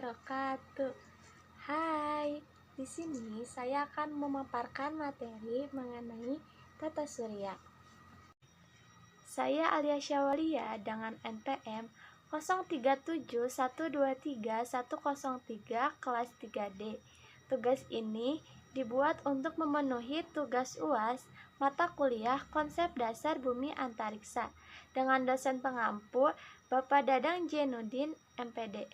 wabarakatuh. Hai, di sini saya akan memaparkan materi mengenai tata surya. Saya Alia Syawalia dengan NPM 0371231103 kelas 3D. Tugas ini dibuat untuk memenuhi tugas UAS mata kuliah Konsep Dasar Bumi Antariksa dengan dosen pengampu Bapak Dadang Jenudin, MPD.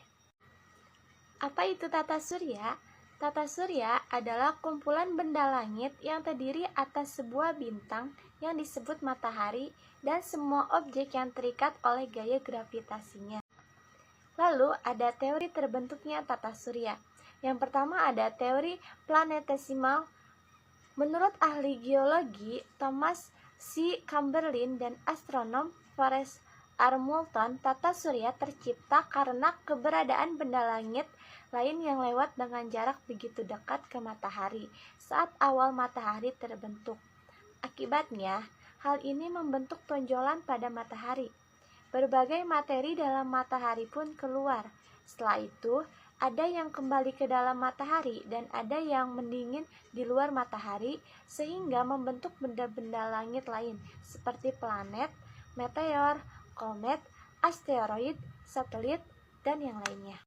Apa itu tata surya? Tata surya adalah kumpulan benda langit yang terdiri atas sebuah bintang yang disebut matahari dan semua objek yang terikat oleh gaya gravitasinya. Lalu ada teori terbentuknya tata surya. Yang pertama ada teori planetesimal. Menurut ahli geologi Thomas C. Chamberlain dan astronom Forrest R. Moulton, tata surya tercipta karena keberadaan benda langit lain yang lewat dengan jarak begitu dekat ke matahari saat awal matahari terbentuk. Akibatnya, hal ini membentuk tonjolan pada matahari. Berbagai materi dalam matahari pun keluar. Setelah itu, ada yang kembali ke dalam matahari dan ada yang mendingin di luar matahari sehingga membentuk benda-benda langit lain seperti planet, meteor, komet, asteroid, satelit, dan yang lainnya.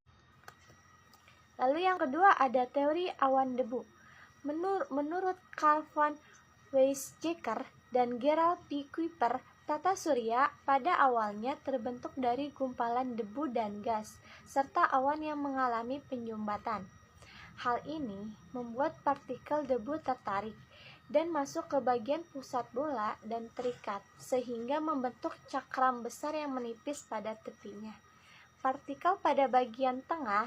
Lalu yang kedua ada teori awan debu. Menurut Carl von Weizsäcker dan Gerald P. Kuiper, tata surya pada awalnya terbentuk dari gumpalan debu dan gas, serta awan yang mengalami penyumbatan. Hal ini membuat partikel debu tertarik dan masuk ke bagian pusat bola dan terikat, sehingga membentuk cakram besar yang menipis pada tepinya. Partikel pada bagian tengah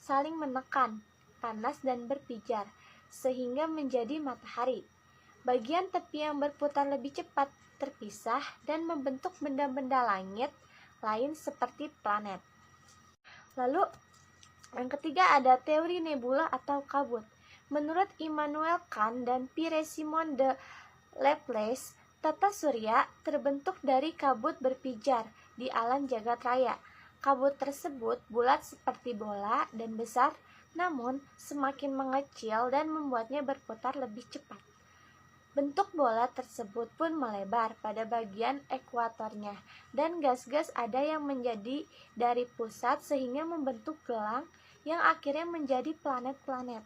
saling menekan, panas dan berpijar, sehingga menjadi matahari. Bagian tepi yang berputar lebih cepat terpisah dan membentuk benda-benda langit lain seperti planet. Lalu yang ketiga ada teori nebula atau kabut. Menurut Immanuel Kant dan Pierre-Simon de Laplace, tata surya terbentuk dari kabut berpijar di alam jagat raya. Kabut tersebut bulat seperti bola dan besar, namun semakin mengecil dan membuatnya berputar lebih cepat. Bentuk bola tersebut pun melebar pada bagian ekuatornya, dan gas-gas ada yang menjadi dari pusat sehingga membentuk gelang yang akhirnya menjadi planet-planet.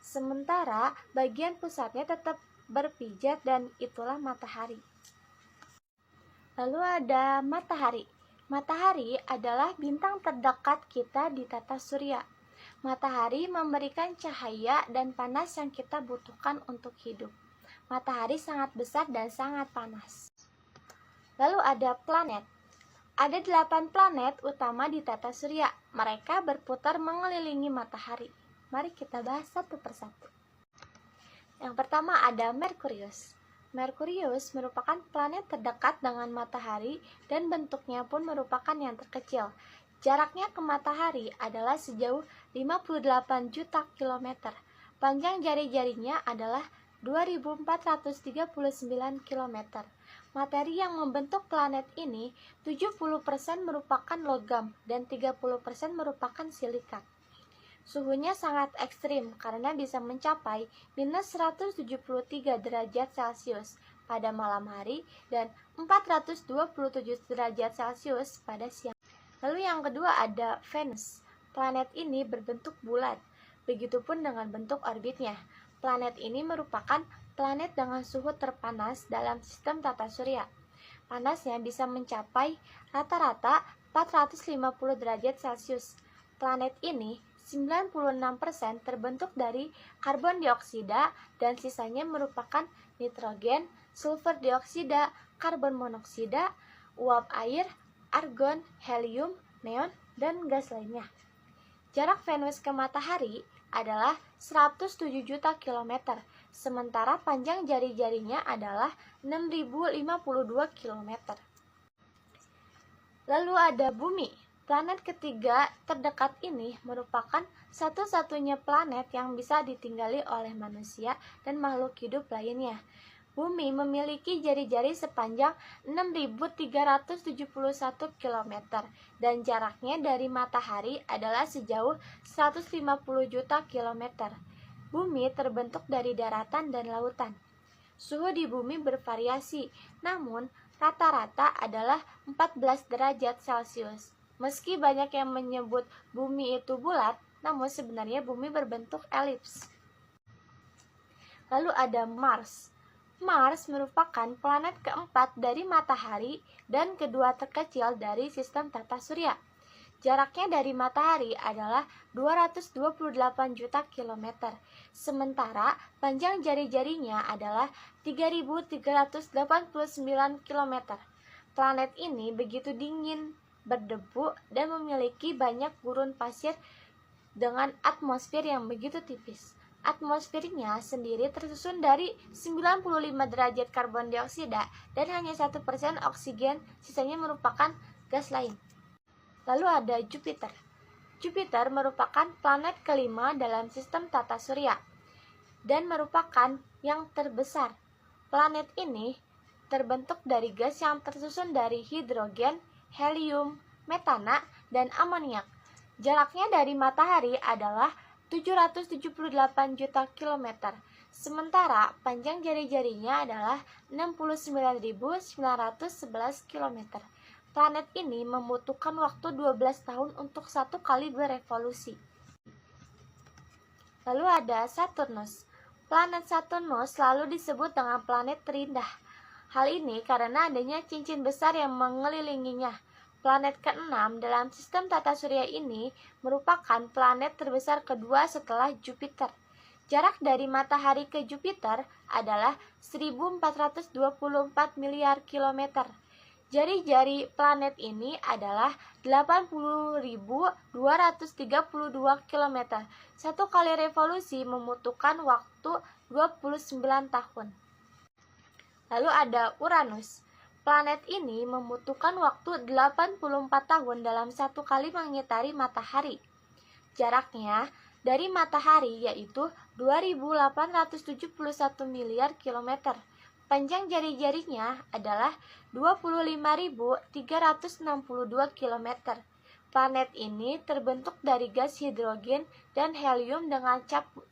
Sementara bagian pusatnya tetap berpijat dan itulah matahari. Lalu ada matahari. Matahari adalah bintang terdekat kita di tata surya. Matahari memberikan cahaya dan panas yang kita butuhkan untuk hidup. Matahari sangat besar dan sangat panas. Lalu ada planet. Ada 8 planet utama di tata surya. Mereka berputar mengelilingi matahari. Mari kita bahas satu persatu. Yang pertama ada Merkurius. Merkurius merupakan planet terdekat dengan matahari dan bentuknya pun merupakan yang terkecil. Jaraknya ke matahari adalah sejauh 58 juta kilometer. Panjang jari-jarinya adalah 2439 km. Materi yang membentuk planet ini 70% merupakan logam dan 30% merupakan silikat. Suhunya sangat ekstrim karena bisa mencapai minus 173 derajat Celcius pada malam hari dan 427 derajat Celcius pada siang. Lalu yang kedua ada Venus. Planet ini berbentuk bulat, begitupun dengan bentuk orbitnya. Planet ini merupakan planet dengan suhu terpanas dalam sistem tata surya. Panasnya bisa mencapai rata-rata 450 derajat Celcius. Planet ini 96% terbentuk dari karbon dioksida dan sisanya merupakan nitrogen, sulfur dioksida, karbon monoksida, uap air, argon, helium, neon, dan gas lainnya. Jarak Venus ke matahari adalah 107 juta kilometer, sementara panjang jari-jarinya adalah 6052 kilometer. Lalu ada Bumi. Planet ketiga terdekat ini merupakan satu-satunya planet yang bisa ditinggali oleh manusia dan makhluk hidup lainnya. Bumi memiliki jari-jari sepanjang 6.371 km dan jaraknya dari matahari adalah sejauh 150 juta kilometer. Bumi terbentuk dari daratan dan lautan. Suhu di bumi bervariasi, namun rata-rata adalah 14 derajat Celcius. Meski banyak yang menyebut bumi itu bulat, namun sebenarnya bumi berbentuk elips. Lalu ada Mars. Mars merupakan planet keempat dari matahari dan kedua terkecil dari sistem tata surya. Jaraknya dari matahari adalah 228 juta kilometer, sementara panjang jari-jarinya adalah 3.389 kilometer. Planet ini begitu dingin, berdebu, dan memiliki banyak gurun pasir dengan atmosfer yang begitu tipis. Atmosfernya sendiri tersusun dari 95 derajat karbon dioksida dan hanya 1% oksigen, sisanya merupakan gas lain. Lalu ada Jupiter. Jupiter merupakan planet kelima dalam sistem tata surya dan merupakan yang terbesar. Planet ini terbentuk dari gas yang tersusun dari hidrogen, helium, metana, dan amoniak. Jaraknya dari matahari adalah 778 juta kilometer, sementara panjang jari-jarinya adalah 69.911 kilometer. Planet ini membutuhkan waktu 12 tahun untuk satu kali berevolusi. Lalu ada Saturnus. Planet Saturnus selalu disebut dengan planet terindah. Hal ini karena adanya cincin besar yang mengelilinginya. Planet ke-6 dalam sistem tata surya ini merupakan planet terbesar kedua setelah Jupiter. Jarak dari matahari ke Jupiter adalah 1.424 miliar kilometer. Jari-jari planet ini adalah 80.232 km. Satu kali revolusi membutuhkan waktu 29 tahun. Lalu ada Uranus. Planet ini membutuhkan waktu 84 tahun dalam satu kali mengitari matahari. Jaraknya dari matahari yaitu 2.871 miliar kilometer. Panjang jari-jarinya adalah 25.362 kilometer. Planet ini terbentuk dari gas hidrogen dan helium dengan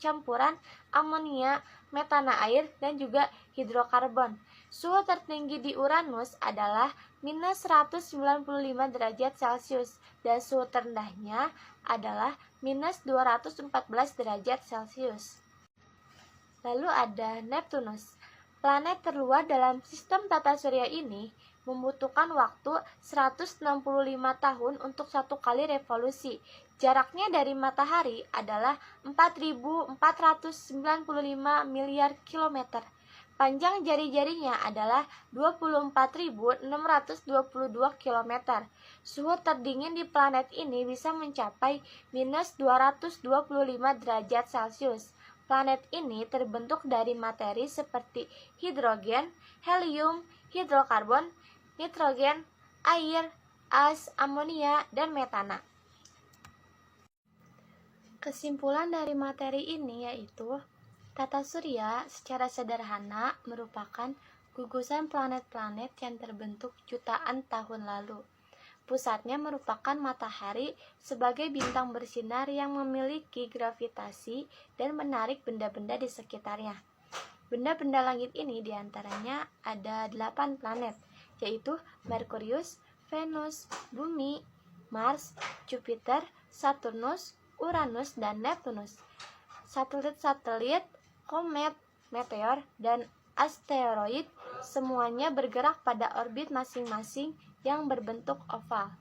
campuran amonia, metana air, dan juga hidrokarbon. Suhu tertinggi di Uranus adalah minus 195 derajat Celcius dan suhu terendahnya adalah minus 214 derajat Celcius. Lalu ada Neptunus. Planet terluar dalam sistem tata surya ini membutuhkan waktu 165 tahun untuk satu kali revolusi. Jaraknya dari matahari adalah 4.495 miliar kilometer. Panjang jari-jarinya adalah 24.622 km. Suhu terdingin di planet ini bisa mencapai minus 225 derajat Celcius. Planet ini terbentuk dari materi seperti hidrogen, helium, hidrokarbon, nitrogen, air, as, amonia, dan metana. Kesimpulan dari materi ini yaitu tata surya secara sederhana merupakan gugusan planet-planet yang terbentuk jutaan tahun lalu. Pusatnya merupakan matahari sebagai bintang bersinar yang memiliki gravitasi dan menarik benda-benda di sekitarnya. Benda-benda langit ini diantaranya ada 8 planet, yaitu Merkurius, Venus, Bumi, Mars, Jupiter, Saturnus, Uranus, dan Neptunus. Satelit-satelit, komet, meteor, dan asteroid semuanya bergerak pada orbit masing-masing yang berbentuk oval.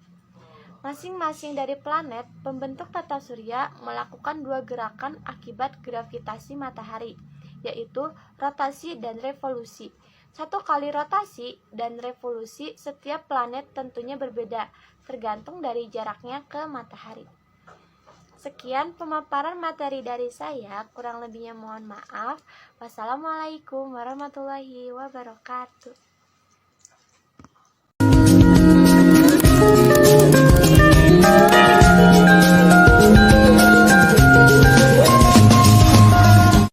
Masing-masing dari planet pembentuk tata surya melakukan dua gerakan akibat gravitasi matahari, yaitu rotasi dan revolusi. Satu kali rotasi dan revolusi setiap planet tentunya berbeda, tergantung dari jaraknya ke matahari. Sekian pemaparan materi dari saya, kurang lebihnya mohon maaf. Wassalamualaikum warahmatullahi wabarakatuh.